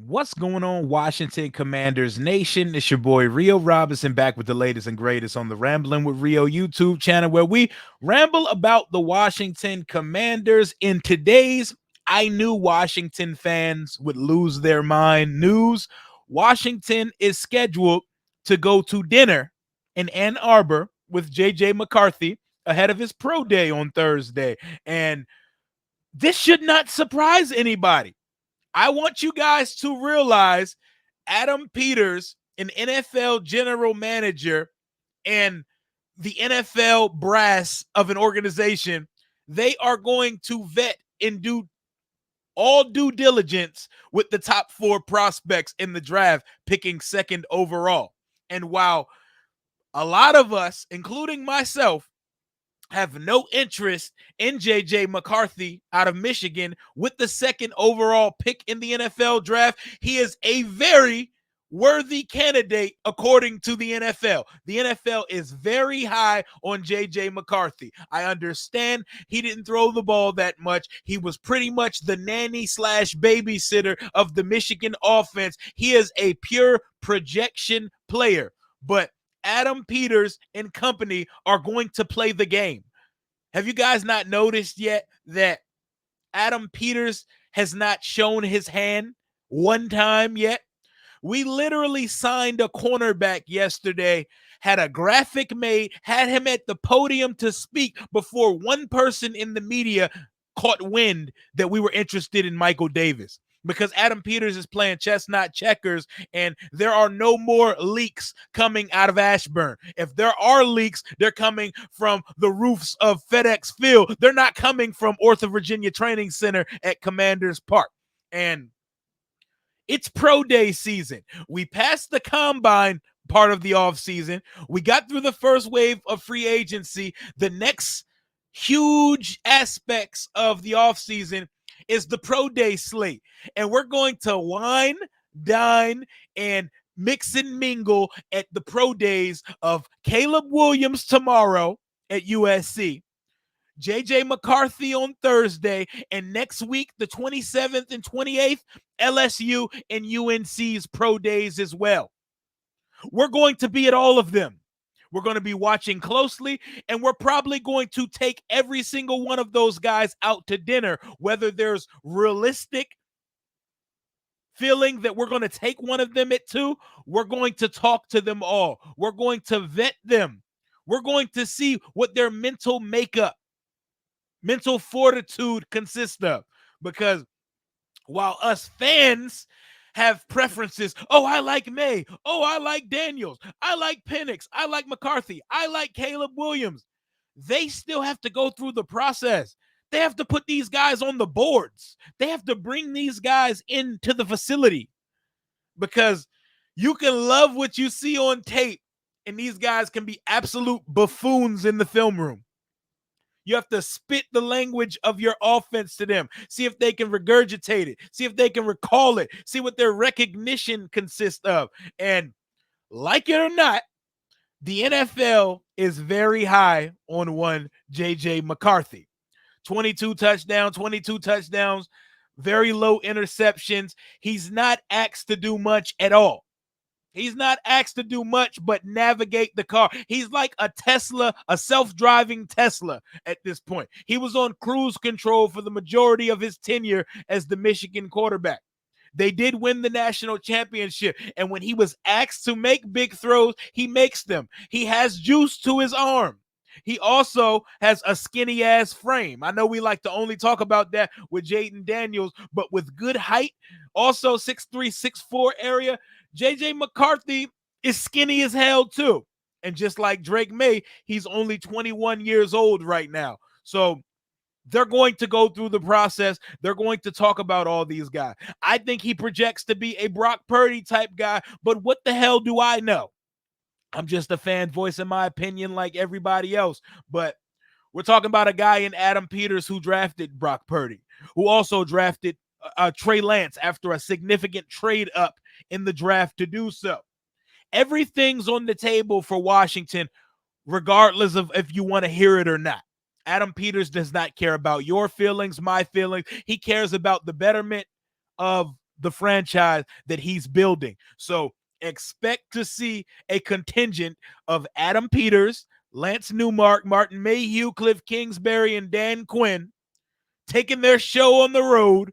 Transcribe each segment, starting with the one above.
What's going on, Washington Commanders Nation? It's your boy Rio Robinson back with the latest and greatest on the Rambling with Rio YouTube channel, where we ramble about the Washington Commanders. In today's I knew Washington fans would lose their mind news, Washington is scheduled to go to dinner in Ann Arbor with JJ McCarthy ahead of his pro day on Thursday. And this should not surprise anybody. I want you guys to realize Adam Peters, an NFL general manager, and the NFL brass of an organization, they are going to vet and do all due diligence with the top 4 prospects in the draft, picking second overall. And while a lot of us, including myself, have no interest in JJ McCarthy out of Michigan with the second overall pick in the NFL draft, he is a very worthy candidate according to the NFL. The NFL is very high on JJ McCarthy. I understand he didn't throw the ball that much. He was pretty much the nanny slash babysitter of the Michigan offense. He is a pure projection player, but Adam Peters and company are going to play the game. Have you guys not noticed yet that Adam Peters has not shown his hand one time yet? We literally signed a cornerback yesterday, had a graphic made, had him at the podium to speak before one person in the media caught wind that we were interested in Michael Davis, because Adam Peters is playing chess, not checkers, and there are no more leaks coming out of Ashburn. If there are leaks, they're coming from the roofs of FedEx Field. They're not coming from Ortho Virginia Training Center at Commanders Park. And it's pro day season. We passed the combine part of the offseason. We got through the first wave of free agency. The next huge aspects of the offseason is the pro day slate. And we're going to wine, dine, and mix and mingle at the pro days of Caleb Williams tomorrow at USC, JJ McCarthy on Thursday, and next week, the 27th and 28th, LSU and UNC's pro days as well. We're going to be at all of them. We're going to be watching closely, and we're probably going to take every single one of those guys out to dinner, whether there's realistic feeling that we're going to take one of them at 2. We're going to talk to them all. We're going to vet them. We're going to see what their mental makeup, mental fortitude consists of, because while us fans have preferences, oh, I like May, oh, I like Daniels, I like Penix, I like McCarthy, I like Caleb Williams, they still have to go through the process. They have to put these guys on the boards. They have to bring these guys into the facility, because you can love what you see on tape, and these guys can be absolute buffoons in the film room. You have to spit the language of your offense to them. See if they can regurgitate it. See if they can recall it. See what their recognition consists of. And like it or not, the NFL is very high on one JJ McCarthy. 22 touchdowns, very low interceptions. He's not asked to do much at all. He's not asked to do much but navigate the car. He's like a Tesla, a self-driving Tesla at this point. He was on cruise control for the majority of his tenure as the Michigan quarterback. They did win the national championship, and when he was asked to make big throws, he makes them. He has juice to his arm. He also has a skinny ass frame. I know we like to only talk about that with Jaden Daniels, but with good height, also 6'3", 6'4" area, JJ McCarthy is skinny as hell too. And just like Drake May, he's only 21 years old right now. So they're going to go through the process. They're going to talk about all these guys. I think he projects to be a Brock Purdy type guy, but what the hell do I know? I'm just a fan voicing my opinion like everybody else. But we're talking about a guy in Adam Peters who drafted Brock Purdy, who also drafted Trey Lance after a significant trade up in the draft to do so. Everything's on the table for Washington, regardless of if you want to hear it or not. Adam Peters does not care about your feelings, my feelings. He cares about the betterment of the franchise that he's building. So expect to see a contingent of Adam Peters, Lance Newmark, Martin Mayhew, Cliff Kingsbury, and Dan Quinn taking their show on the road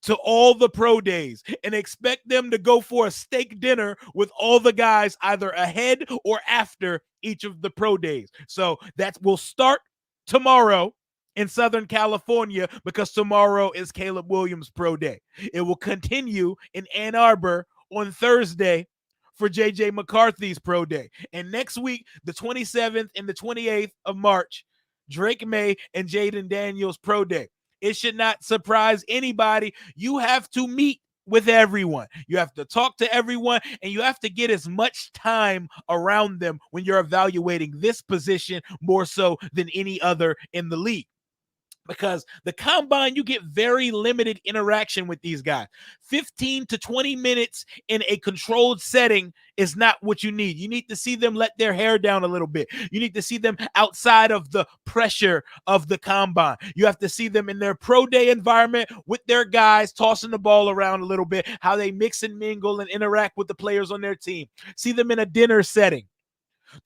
to all the pro days, and expect them to go for a steak dinner with all the guys either ahead or after each of the pro days. So that will start tomorrow in Southern California, because tomorrow is Caleb Williams pro day. It will continue in Ann Arbor on Thursday for JJ McCarthy's pro day. And next week, the 27th and the 28th of March, Drake May and Jaden Daniels pro day. It should not surprise anybody. You have to meet with everyone. You have to talk to everyone, and you have to get as much time around them when you're evaluating this position more so than any other in the league. Because the combine, you get very limited interaction with these guys. 15 to 20 minutes in a controlled setting is not what you need. You need to see them let their hair down a little bit. You need to see them outside of the pressure of the combine. You have to see them in their pro day environment with their guys, tossing the ball around a little bit, how they mix and mingle and interact with the players on their team. See them in a dinner setting.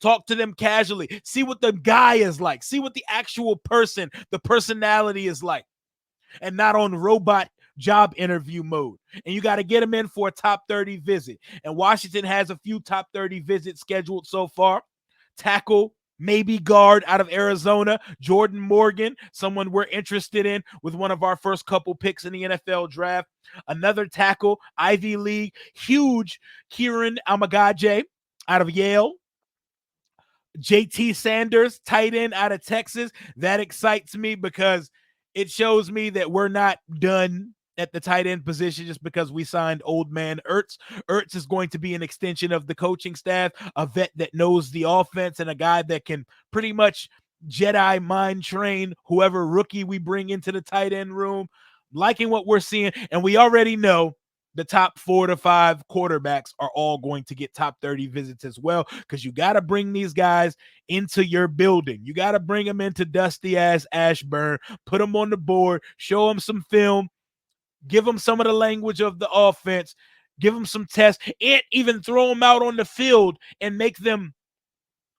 Talk to them casually. See what the guy is like. See what the actual person, the personality is like, and not on robot job interview mode. And you got to get them in for a top 30 visit. And Washington has a few top 30 visits scheduled so far. Tackle, maybe guard out of Arizona, Jordan Morgan, someone we're interested in with one of our first couple picks in the NFL draft. Another tackle, Ivy League, huge, Kieran Amagaje out of Yale. JT Sanders, tight end out of Texas. That excites me because it shows me that we're not done at the tight end position just because we signed old man Ertz. Ertz is going to be an extension of the coaching staff, a vet that knows the offense, and a guy that can pretty much Jedi mind train whoever rookie we bring into the tight end room. Liking what we're seeing, and we already know the top 4 to 5 quarterbacks are all going to get top 30 visits as well, because you got to bring these guys into your building. You got to bring them into dusty ass Ashburn, put them on the board, show them some film, give them some of the language of the offense, give them some tests, and even throw them out on the field and make them,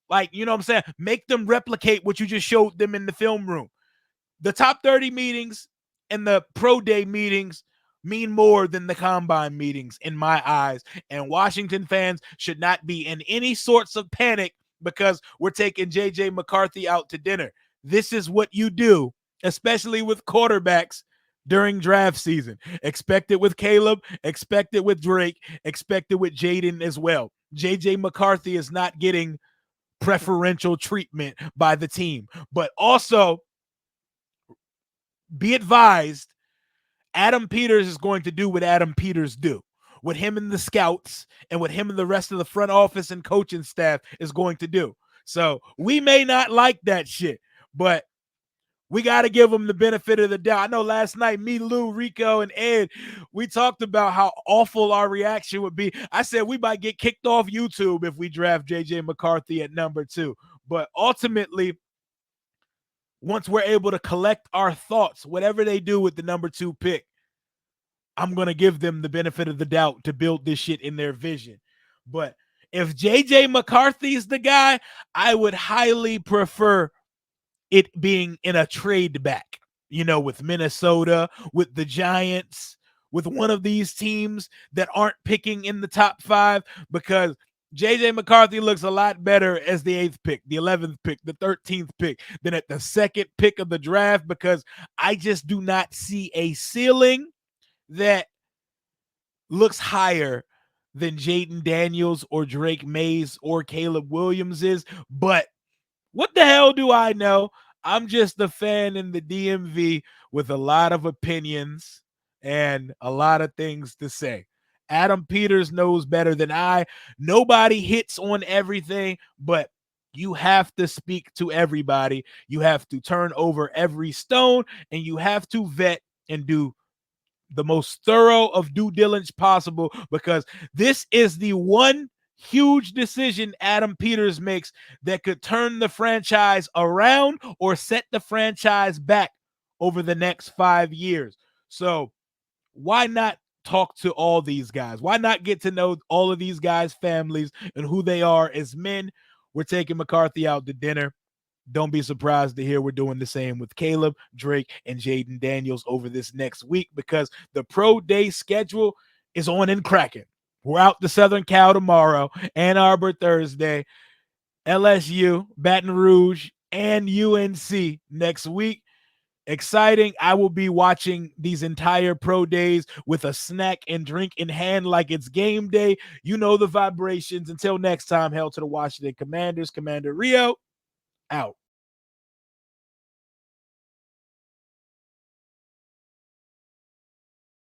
like, you know what I'm saying, make them replicate what you just showed them in the film room. The top 30 meetings and the pro day meetings mean more than the combine meetings in my eyes. And Washington fans should not be in any sorts of panic because we're taking JJ McCarthy out to dinner. This is what you do, especially with quarterbacks during draft season. Expect it with Caleb, expect it with Drake, expect it with Jaden as well. JJ McCarthy is not getting preferential treatment by the team. But also, be advised, Adam Peters is going to do what Adam Peters do. What him and the scouts and what him and the rest of the front office and coaching staff is going to do. So we may not like that shit, but we got to give them the benefit of the doubt. I know last night, me, Lou, Rico, and Ed, we talked about how awful our reaction would be. I said we might get kicked off YouTube if we draft JJ McCarthy at number 2. But ultimately, once we're able to collect our thoughts, whatever they do with the number 2 pick, I'm going to give them the benefit of the doubt to build this shit in their vision. But if JJ McCarthy is the guy, I would highly prefer it being in a trade back, with Minnesota, with the Giants, with one of these teams that aren't picking in the top 5, because JJ McCarthy looks a lot better as the 8th pick, the 11th pick, the 13th pick than at the 2nd pick of the draft, because I just do not see a ceiling that looks higher than Jaden Daniels or Drake Mays or Caleb Williams is. But what the hell do I know? I'm just a fan in the DMV with a lot of opinions and a lot of things to say. Adam Peters knows better than I. Nobody hits on everything, but you have to speak to everybody. You have to turn over every stone, and you have to vet and do the most thorough of due diligence possible, because this is the one huge decision Adam Peters makes that could turn the franchise around or set the franchise back over the next 5 years. So why not talk to all these guys? Why not get to know all of these guys' families and who they are as men? We're taking McCarthy out to dinner. Don't be surprised to hear we're doing the same with Caleb, Drake, and Jaden Daniels over this next week, because the pro day schedule is on and cracking. We're out to Southern Cal tomorrow, Ann Arbor Thursday, LSU, Baton Rouge, and UNC next week. Exciting. I will be watching these entire pro days with a snack and drink in hand like it's game day. You know the vibrations. Until next time, hail to the Washington Commanders. Commander Rio, out.